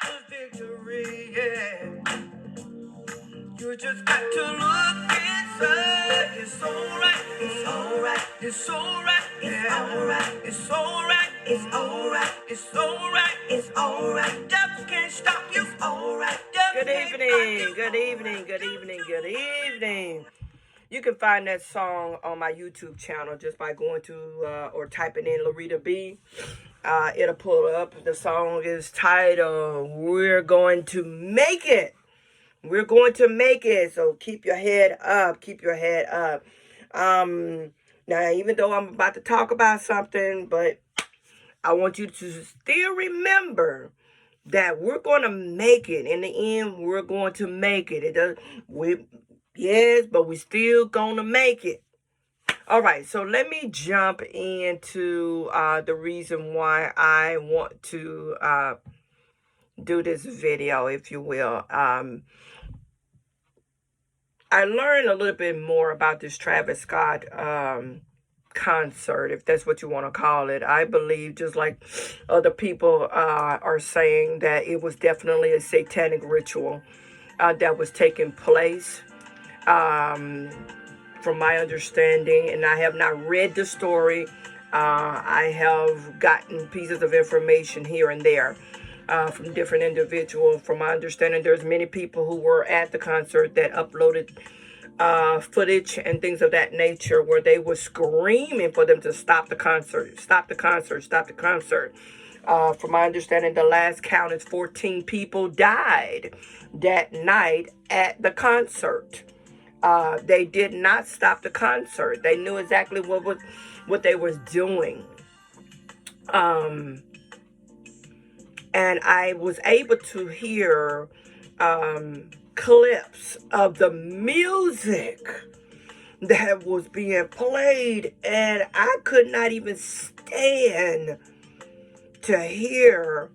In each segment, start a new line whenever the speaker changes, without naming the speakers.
the victory, yeah. You just got to look inside. It's alright, it's alright, it's alright, it's alright, it's alright, it's alright, it's alright, it's alright. Devil can't stop you. It's alright. Good evening, good evening, good evening, good evening. You can find that song on my YouTube channel just by going to or typing in Larita B. It'll pull up. The song is titled "We're Going to Make It." We're going to make it. So keep your head up. Keep your head up. Now, even though I'm about to talk about something, but I want you to still remember that we're going to make it. In the end, we're going to make it. Yes, but we still going to make it. All right, so let me jump into the reason why I want to do this video, if you will. I learned a little bit more about this Travis Scott concert, if that's what you want to call it. I believe, just like other people are saying, that it was definitely a satanic ritual that was taking place. From my understanding, and I have not read the story, I have gotten pieces of information here and there from different individuals. From my understanding, there's many people who were at the concert that uploaded footage and things of that nature where they were screaming for them to stop the concert, stop the concert, stop the concert. From my understanding, the last count is 14 people died that night at the concert. They did not stop the concert. They knew exactly what they was doing. And I was able to hear clips of the music that was being played, and I could not even stand to hear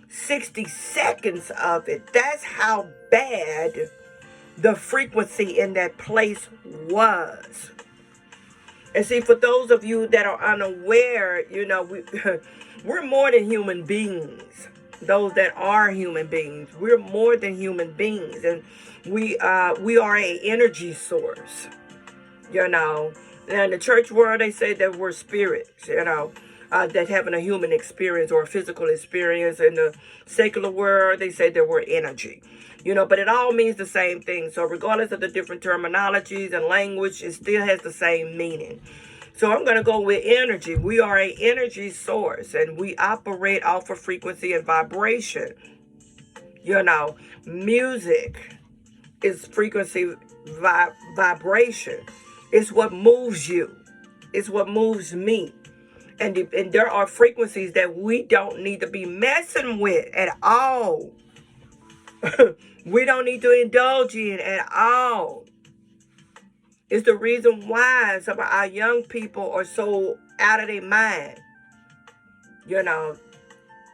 60 seconds of it. That's how bad the frequency in that place was. And see, for those of you that are unaware, you know, we're more than human beings. Those that are human beings, we're more than human beings, and we are an energy source. You know, and in the church world, they say that we're spirits. You know, that having a human experience or a physical experience. In the secular world, they say that we're energy. You know, but it all means the same thing. So regardless of the different terminologies and language, it still has the same meaning. So I'm going to go with energy. We are an energy source, and we operate off of frequency and vibration. You know, music is frequency, vibration. It's what moves you. It's what moves me. And there are frequencies that we don't need to be messing with at all. We don't need to indulge in at all. It's the reason why some of our young people are so out of their mind. You know,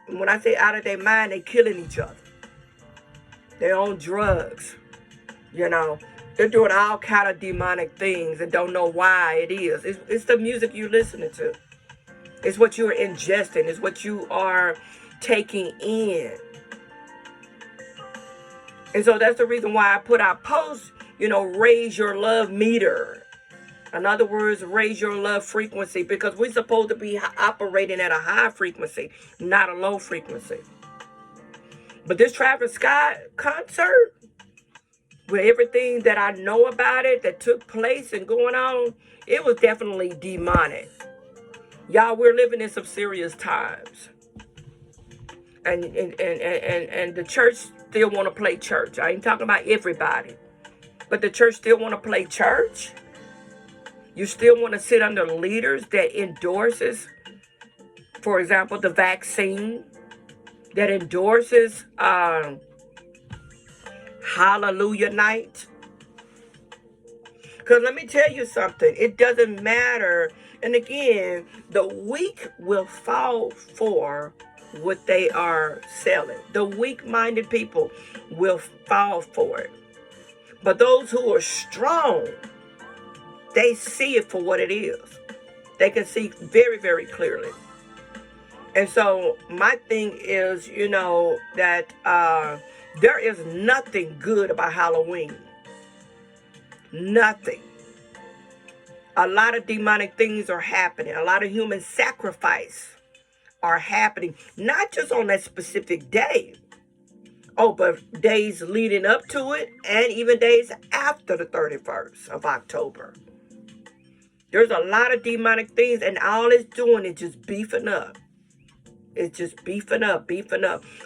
when I say out of their mind, they're killing each other. They're on drugs. You know, they're doing all kind of demonic things and don't know why it is. It's the music you're listening to. It's what you're ingesting. It's what you are taking in. And so that's the reason why I put out posts, you know, raise your love meter. In other words, raise your love frequency, because we're supposed to be operating at a high frequency, not a low frequency. But this Travis Scott concert, with everything that I know about it that took place and going on, it was definitely demonic. Y'all, we're living in some serious times. And the church still want to play church. I ain't talking about everybody. But the church still want to play church. You still want to sit under leaders that endorses, for example, the vaccine, that endorses Hallelujah Night. Because let me tell you something. It doesn't matter. And again, the weak will fall for what they are selling. The weak-minded people will fall for it. But those who are strong, they see it for what it is. They can see very, very clearly. And so my thing is, that there is nothing good about Halloween. Nothing. A lot of demonic things are happening. A lot of human sacrifice are happening. Not just on that specific day. Oh, but days leading up to it and even days after the 31st of October. There's a lot of demonic things, and all it's doing is just beefing up. It's just beefing up.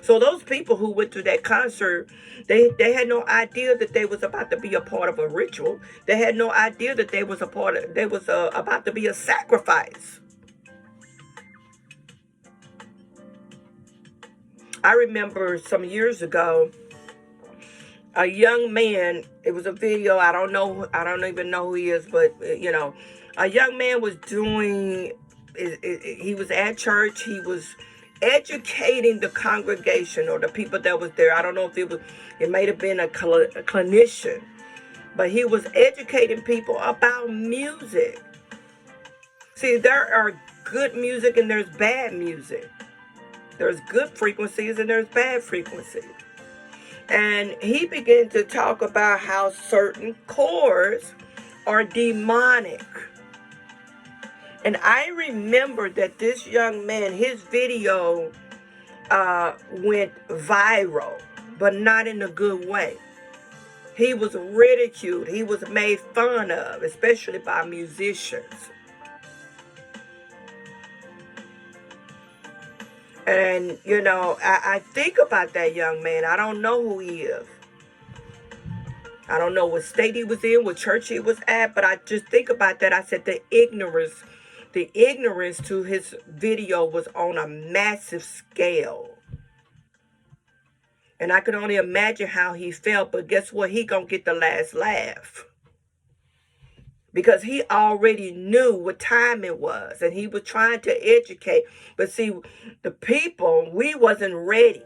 So those people who went to that concert, they had no idea that they was about to be a part of a ritual. They had no idea that they was about to be a sacrifice. I remember some years ago, a young man, it was a video, I don't even know who he is, but a young man was doing, he was at church, he was educating the congregation or the people that was there. I don't know if it might have been a clinician, but he was educating people about music. See, there are good music and there's bad music. There's good frequencies and there's bad frequencies. And he began to talk about how certain chords are demonic. And I remember that this young man, his video went viral, but not in a good way. He was ridiculed. He was made fun of, especially by musicians. And, I think about that young man. I don't know who he is. I don't know what state he was in, what church he was at, but I just think about that. I said the ignorance to his video was on a massive scale. And I could only imagine how he felt, but guess what? He gonna get the last laugh. Because he already knew what time it was, and he was trying to educate. But see, the people, we wasn't ready.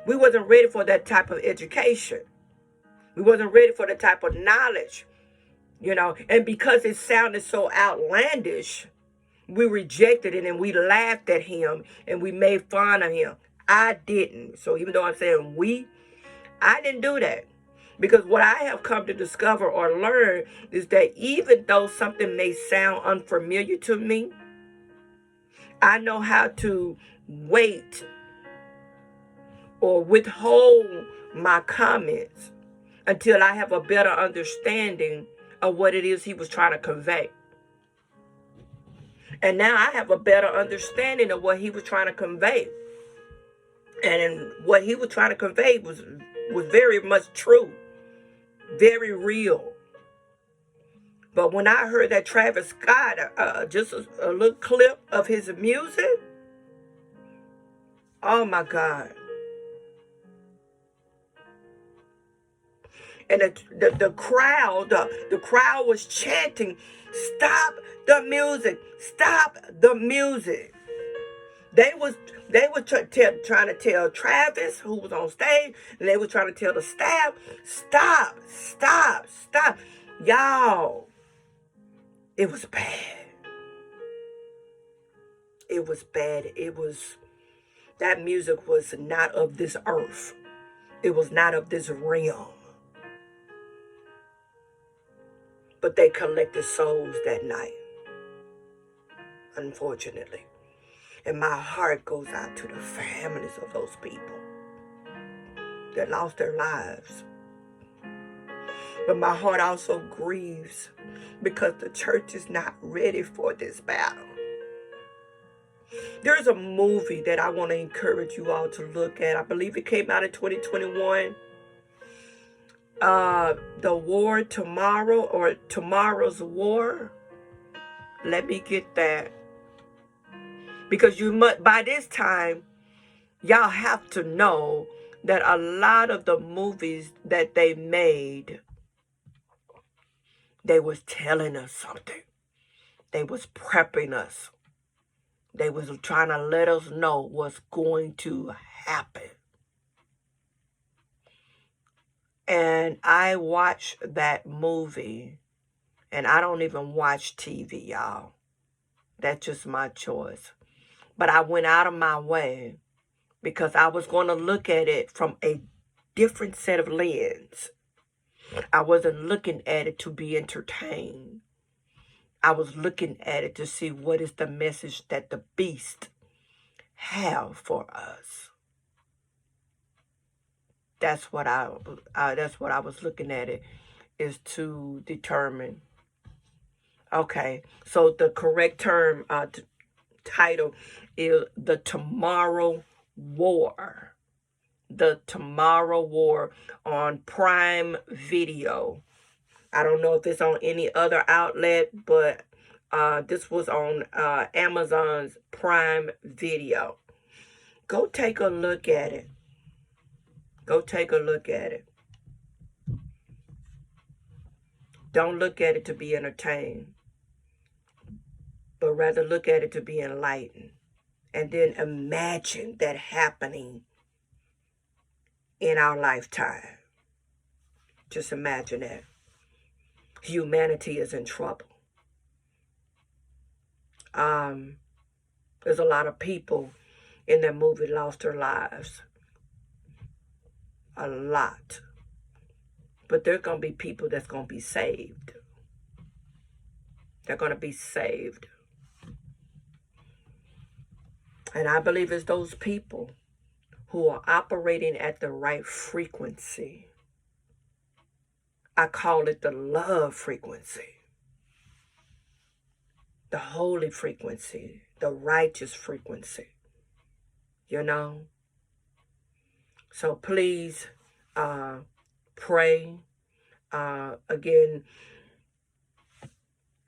We wasn't ready for that type of education. We wasn't ready for the type of knowledge, and because it sounded so outlandish, we rejected it and we laughed at him and we made fun of him. I didn't. So even though I'm saying I didn't do that. Because what I have come to discover or learn is that even though something may sound unfamiliar to me, I know how to wait or withhold my comments until I have a better understanding of what it is he was trying to convey. And now I have a better understanding of what he was trying to convey. And what he was trying to convey was very much true. Very real. But when I heard that Travis Scott, just a little clip of his music, oh my God. And the crowd was chanting, "Stop the music! Stop the music!" They were trying to tell Travis, who was on stage, and they were trying to tell the staff, "Stop, stop, stop." Y'all, it was bad. It was bad. That music was not of this earth. It was not of this realm. But they collected souls that night, unfortunately. And my heart goes out to the families of those people that lost their lives. But my heart also grieves because the church is not ready for this battle. There's a movie that I want to encourage you all to look at. I believe it came out in 2021. The War Tomorrow, or Tomorrow's War. Let me get that. Because by this time, y'all have to know that a lot of the movies that they made, they was telling us something. They was prepping us. They was trying to let us know what's going to happen. And I watched that movie, and I don't even watch TV, y'all. That's just my choice. But I went out of my way because I was going to look at it from a different set of lens. I wasn't looking at it to be entertained. I was looking at it to see what is the message that the beast have for us. That's what I was looking at it, is to determine. Okay, so the correct term title is The Tomorrow War. The Tomorrow War on Prime Video. I don't know if it's on any other outlet, but this was on Amazon's Prime Video. Go take a look at it. Go take a look at it. Don't look at it to be entertained, but rather look at it to be enlightened. And then imagine that happening in our lifetime. Just imagine that. Humanity is in trouble. There's a lot of people in that movie lost their lives. A lot. But there's going to be people that's going to be saved. They're going to be saved. And I believe it's those people who are operating at the right frequency. I call it the love frequency, the holy frequency, the righteous frequency, you know. So please pray. Again,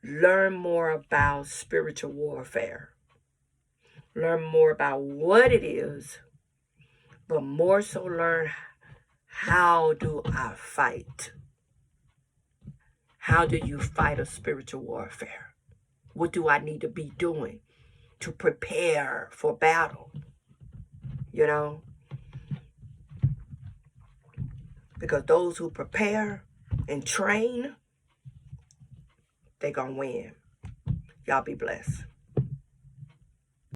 learn more about spiritual warfare. Learn more about what it is, but more so learn, how do I fight? How do you fight a spiritual warfare? What do I need to be doing to prepare for battle? You know? Because those who prepare and train, they're going to win. Y'all be blessed.